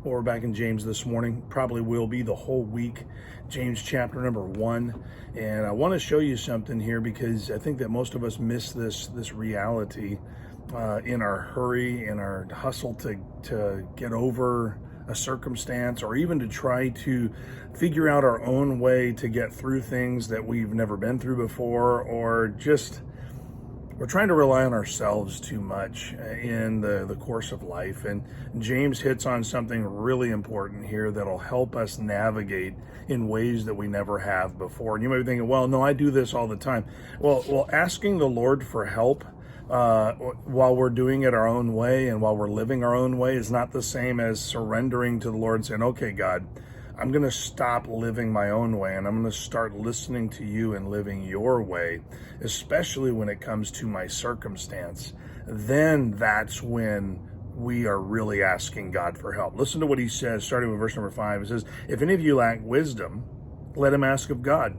Well, we're back in James this morning, probably will be the whole week. James chapter number 1. And I want to show you something here because I think that most of us miss this reality in our hurry, in our hustle to get over a circumstance, or even to try to figure out our own way to get through things that we've never been through before, or just we're trying to rely on ourselves too much in the course of life. And James hits on something really important here that'll help us navigate in ways that we never have before. And you might be thinking, well, no, I do this all the time. Well, asking the Lord for help while we're doing it our own way and while we're living our own way is not the same as surrendering to the Lord and saying, okay, God, I'm going to stop living my own way and I'm going to start listening to you and living your way, especially when it comes to my circumstance. Then that's when we are really asking God for help. Listen to what he says, starting with verse number 5. It says, if any of you lack wisdom, let him ask of God,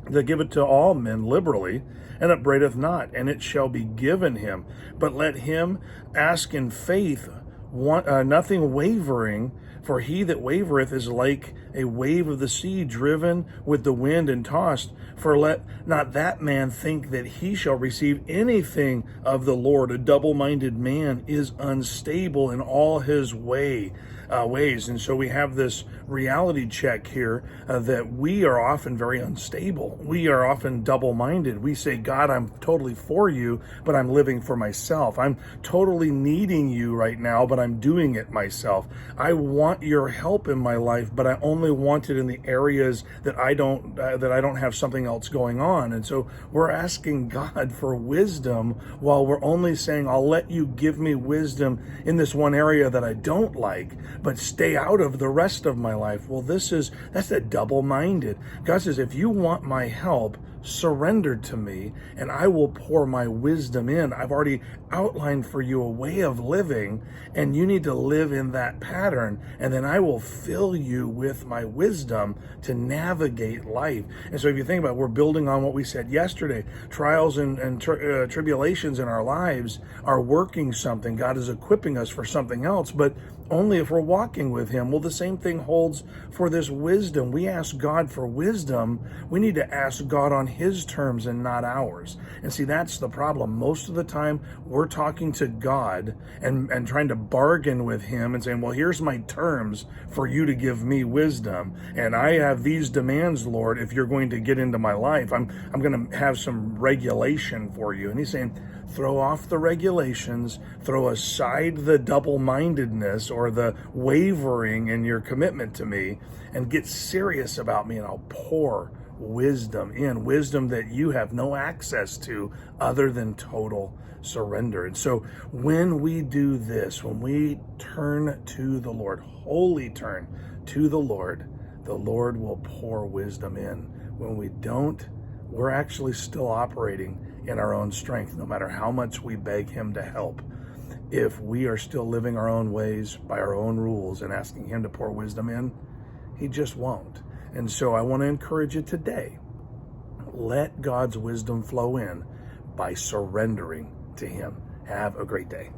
that giveth to all men liberally, and upbraideth not, and it shall be given him. But let him ask in faith, nothing wavering, for he that wavereth is like a wave of the sea, driven with the wind and tossed. For let not that man think that he shall receive anything of the Lord. A double-minded man is unstable in all his ways. And so we have this reality check here that we are often very unstable. We are often double-minded. We say, God, I'm totally for you, but I'm living for myself. I'm totally needing you right now, but I'm doing it myself. I want your help in my life, but I only want it in the areas that I don't have something else going on. And so we're asking God for wisdom while we're only saying, I'll let you give me wisdom in this one area that I don't like, but stay out of the rest of my life. Well, that's a double-minded. God says, if you want my help, surrender to me and I will pour my wisdom in. I've already outlined for you a way of living, and you need to live in that pattern, and then I will fill you with my wisdom to navigate life. And so if you think about it, we're building on what we said yesterday. Trials and tribulations in our lives are working something. God is equipping us for something else, but only if we're walking with him. Well, the same thing holds for this wisdom. We ask God for wisdom. We need to ask God on his terms and not ours. And see, that's the problem. Most of the time, we're talking to God and trying to bargain with him and saying, well, here's my terms for you to give me wisdom. And I have these demands, Lord, if you're going to get into my life. I'm going to have some regulation for you. And he's saying, throw off the regulations, throw aside the double-mindedness or the wavering in your commitment to me, and get serious about me, and I'll pour wisdom that you have no access to other than total surrender. And so when we do this, when we turn to the Lord, wholly turn to the Lord will pour wisdom in. When we don't, we're actually still operating in our own strength, no matter how much we beg him to help. If we are still living our own ways by our own rules and asking him to pour wisdom in, he just won't. And so I want to encourage you today, let God's wisdom flow in by surrendering to him. Have a great day.